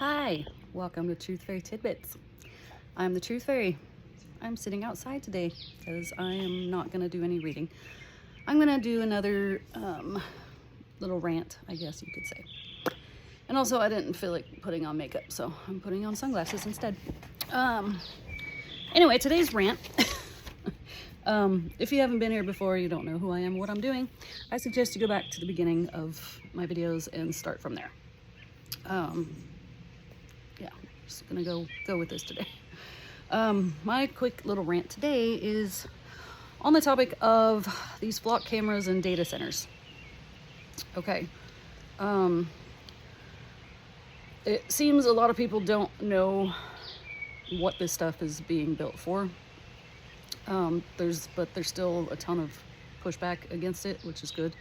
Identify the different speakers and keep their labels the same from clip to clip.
Speaker 1: Hi, welcome to Truth Fairy Tidbits. I'm the Truth Fairy. I'm sitting outside today because I am not going to do any reading. I'm going to do another little rant, I guess you could say. And also I didn't feel like putting on makeup, so I'm putting on sunglasses instead. Anyway, today's rant. If you haven't been here before, you don't know who I am, what I'm doing, I suggest you go back to the beginning of my videos and start from there. Yeah, just gonna go with this today. My quick little rant today is on the topic of these flock cameras and data centers. Okay. It seems a lot of people don't know what this stuff is being built for. There's still a ton of pushback against it, which is good.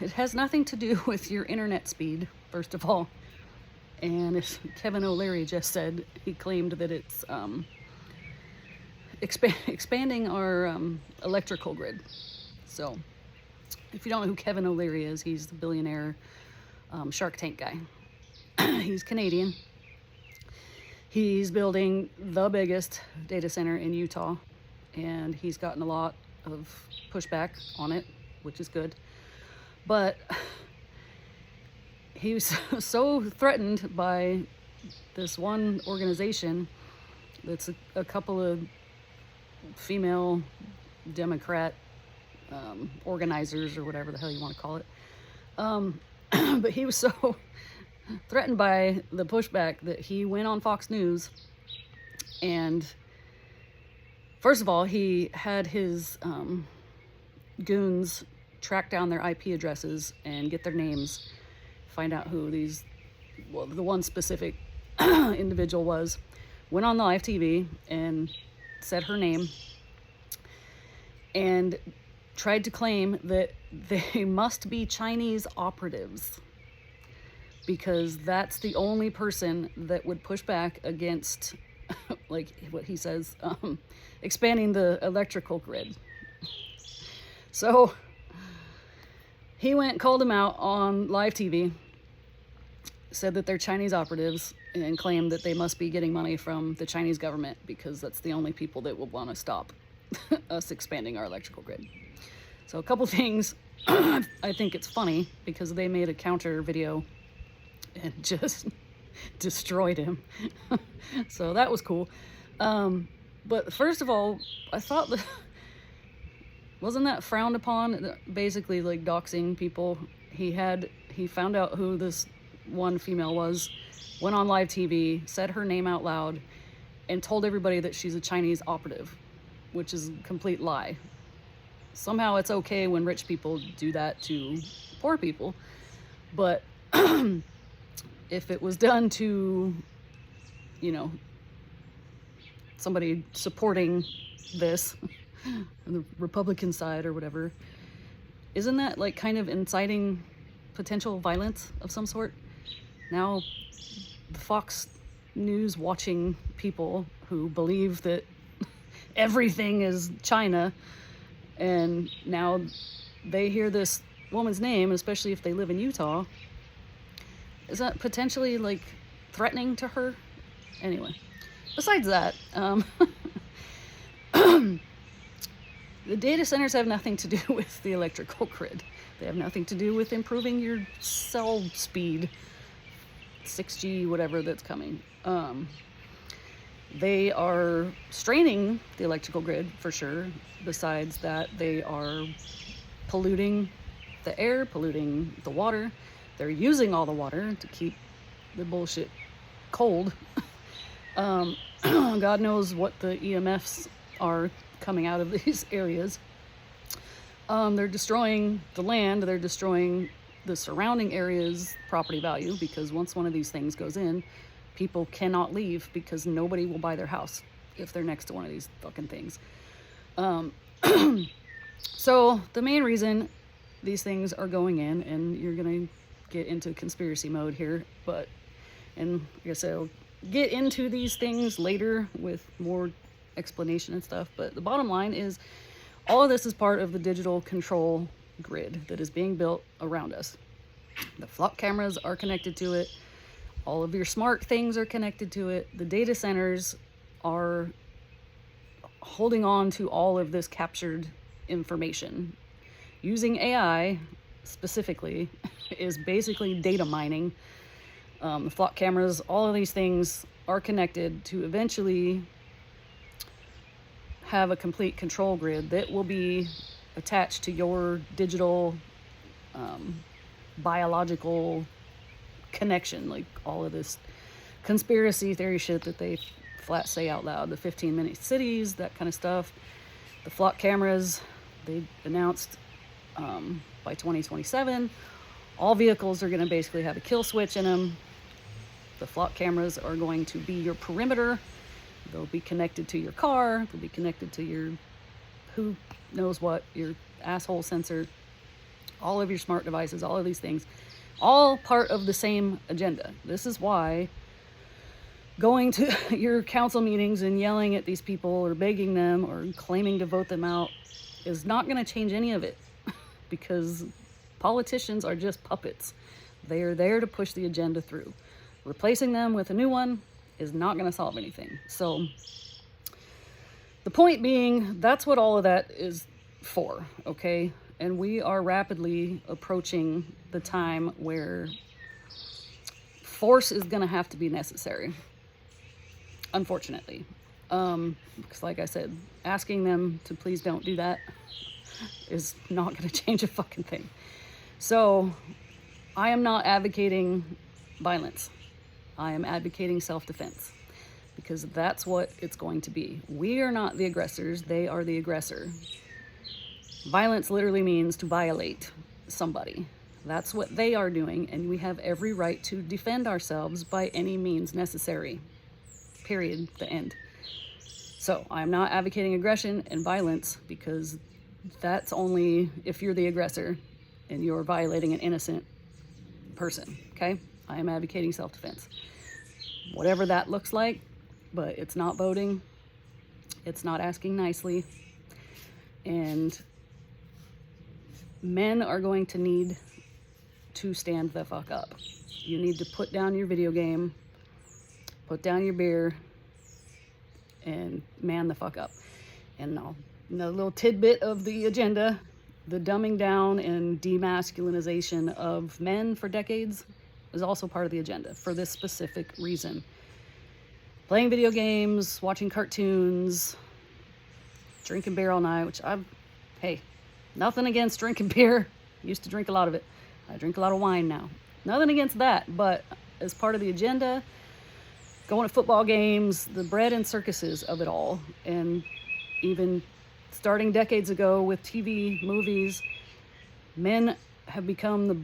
Speaker 1: It has nothing to do with your internet speed, first of all. And as Kevin O'Leary just said, he claimed that it's expanding our electrical grid. So, if you don't know who Kevin O'Leary is, he's the billionaire Shark Tank guy. He's Canadian. He's building the biggest data center in Utah, and he's gotten a lot of pushback on it, which is good. But he was so threatened by this one organization that's a couple of female Democrat organizers, or whatever the hell you want to call it. But he was so threatened by the pushback that he went on Fox News, and first of all, he had his goons track down their IP addresses and get their names, find out who the one specific individual was, went on live TV and said her name, and tried to claim that they must be Chinese operatives, because that's the only person that would push back against, like what he says, expanding the electrical grid. So he called them out on live TV, said that they're Chinese operatives, and claimed that they must be getting money from the Chinese government because that's the only people that will want to stop us expanding our electrical grid. So a couple things. I think it's funny because they made a counter video and just destroyed him. So that was cool. But first of all, I thought that wasn't that frowned upon, basically like doxing people. He found out who this one female was, went on live TV, said her name out loud, and told everybody that she's a Chinese operative, which is a complete lie. Somehow it's okay when rich people do that to poor people, but if it was done to, somebody supporting this, the Republican side or whatever, isn't that like kind of inciting potential violence of some sort? Now, the Fox News watching people who believe that everything is China, and now they hear this woman's name, especially if they live in Utah, is that potentially like threatening to her? Anyway, besides that, the data centers have nothing to do with the electrical grid. They have nothing to do with improving your cell speed, 6G, whatever that's coming. They are straining the electrical grid for sure. Besides that, they are polluting the air, polluting the water. They're using all the water to keep the bullshit cold. God knows what the EMFs are coming out of these areas. They're destroying the land. They're destroying the surrounding area's property value, because once one of these things goes in, people cannot leave because nobody will buy their house if they're next to one of these fucking things. So the main reason these things are going in, and you're gonna get into conspiracy mode here, and I guess I'll get into these things later with more explanation and stuff, but the bottom line is all of this is part of the digital control grid that is being built around us. The flock cameras are connected to it. All of your smart things are connected to it. The data centers are holding on to all of this captured information. Using AI specifically is basically data mining. The flock cameras, all of these things are connected to eventually have a complete control grid that will be attached to your digital biological connection, like all of this conspiracy theory shit that they flat say out loud, the 15-minute cities, that kind of stuff. The flock cameras, they announced by 2027, all vehicles are going to basically have a kill switch in them. The flock cameras are going to be your perimeter. They'll be connected to your car. They'll be connected to your who knows what, your asshole sensor, all of your smart devices, all of these things, all part of the same agenda. This is why going to your council meetings and yelling at these people or begging them or claiming to vote them out is not going to change any of it, because politicians are just puppets. They are there to push the agenda through. Replacing them with a new one is not going to solve anything. So the point being, that's what all of that is for, okay? And we are rapidly approaching the time where force is going to have to be necessary, unfortunately. Because like I said, asking them to please don't do that is not going to change a fucking thing. So I am not advocating violence. I am advocating self-defense, because that's what it's going to be. We are not the aggressors. They are the aggressor. Violence literally means to violate somebody. That's what they are doing, and we have every right to defend ourselves by any means necessary. Period. The end. So I'm not advocating aggression and violence, because that's only if you're the aggressor and you're violating an innocent person, okay? I am advocating self-defense. Whatever that looks like, but it's not voting. It's not asking nicely. And men are going to need to stand the fuck up. You need to put down your video game, put down your beer, and man the fuck up. And now, another little tidbit of the agenda, the dumbing down and demasculinization of men for decades is also part of the agenda for this specific reason. Playing video games, watching cartoons, drinking beer all night, hey, nothing against drinking beer. Used to drink a lot of it. I drink a lot of wine now. Nothing against that, but as part of the agenda, going to football games, the bread and circuses of it all, and even starting decades ago with TV, movies, men have become the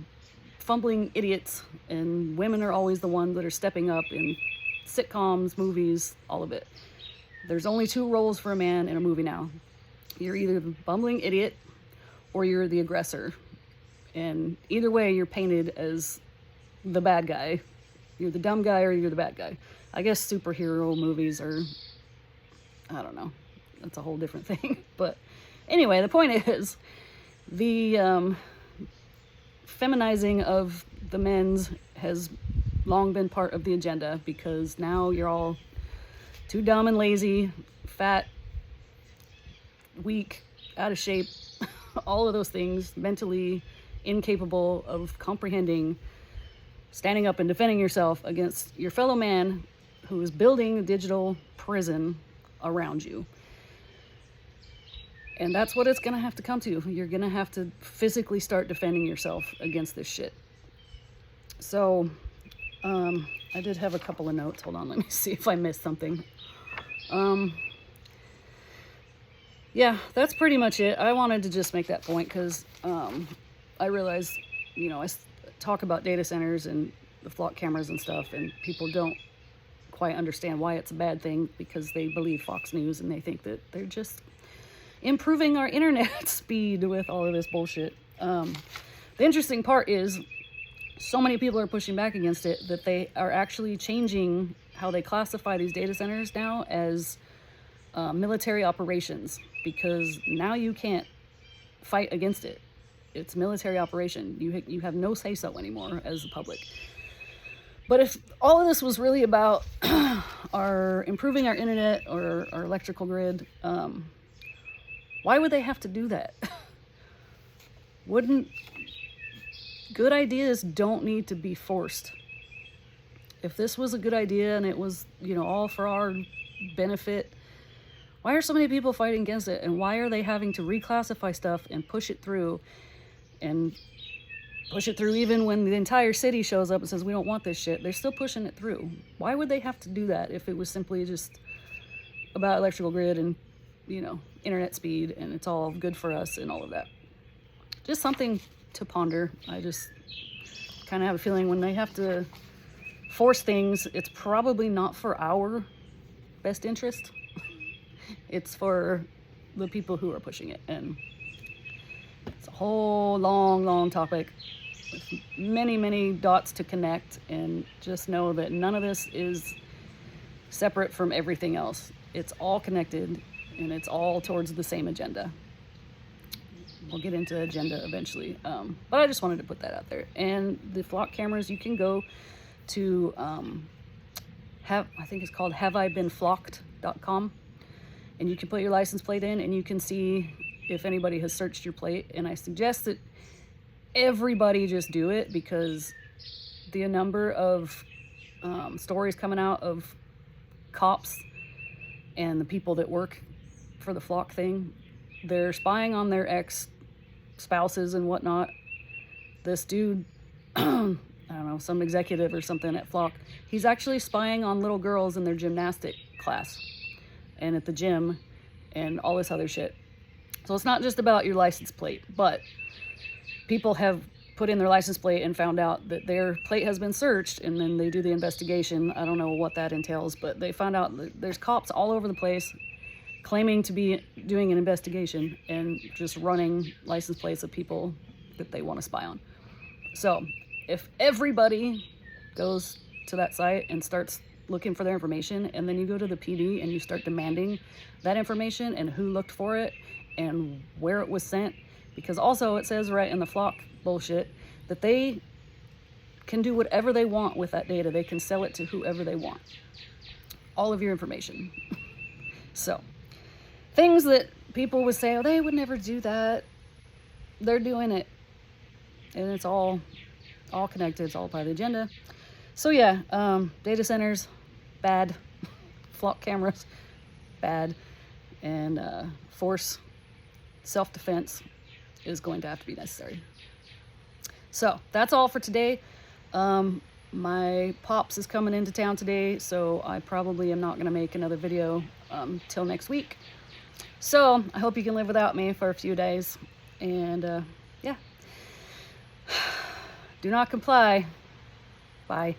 Speaker 1: fumbling idiots, and women are always the ones that are stepping up in sitcoms, movies, all of it. There's only two roles for a man in a movie now. You're either the bumbling idiot or you're the aggressor. And either way, you're painted as the bad guy. You're the dumb guy or you're the bad guy. I guess superhero movies are, I don't know. That's a whole different thing. But anyway, the point is, the feminizing of the men's has long been part of the agenda, because now you're all too dumb and lazy, fat, weak, out of shape, all of those things, mentally incapable of comprehending, standing up and defending yourself against your fellow man who is building a digital prison around you. And that's what it's going to have to come to. You're going to have to physically start defending yourself against this shit. So, I did have a couple of notes. Hold on, let me see if I missed something. Yeah, that's pretty much it. I wanted to just make that point because I realize, I talk about data centers and the flock cameras and stuff, and people don't quite understand why it's a bad thing, because they believe Fox News and they think that they're just improving our internet speed with all of this bullshit. The interesting part is, so many people are pushing back against it that they are actually changing how they classify these data centers now as military operations, because now you can't fight against it. It's military operation. You have no say-so anymore as the public. But if all of this was really about improving our internet or our electrical grid, why would they have to do that? Good ideas don't need to be forced. If this was a good idea and it was, all for our benefit, why are so many people fighting against it? And why are they having to reclassify stuff and push it through even when the entire city shows up and says, we don't want this shit? They're still pushing it through. Why would they have to do that if it was simply just about electrical grid and, internet speed, and it's all good for us and all of that? Just something to ponder. I just kind of have a feeling when they have to force things, it's probably not for our best interest. It's for the people who are pushing it. And it's a whole long topic with many, many dots to connect. And just know that none of this is separate from everything else. It's all connected, and it's all towards the same agenda. We'll get into agenda eventually. But I just wanted to put that out there. And the flock cameras, you can go to I think it's called haveibeenflocked.com, and you can put your license plate in and you can see if anybody has searched your plate. And I suggest that everybody just do it, because the number of stories coming out of cops and the people that work for the flock thing, they're spying on their ex-spouses and whatnot. This dude, I don't know, some executive or something at Flock, he's actually spying on little girls in their gymnastic class and at the gym and all this other shit. So it's not just about your license plate, but people have put in their license plate and found out that their plate has been searched, and then they do the investigation. I don't know what that entails, but they found out that there's cops all over the place claiming to be doing an investigation and just running license plates of people that they want to spy on. So if everybody goes to that site and starts looking for their information, and then you go to the PD and you start demanding that information and who looked for it and where it was sent, because also it says right in the Flock bullshit that they can do whatever they want with that data. They can sell it to whoever they want. All of your information. So things that people would say, oh, they would never do that, they're doing it. And it's all connected. It's all by the agenda. So yeah, data centers, bad. Flock cameras, bad. And force self-defense is going to have to be necessary. So that's all for today. My pops is coming into town today, so I probably am not going to make another video till next week. So I hope you can live without me for a few days. And yeah. Do not comply. Bye.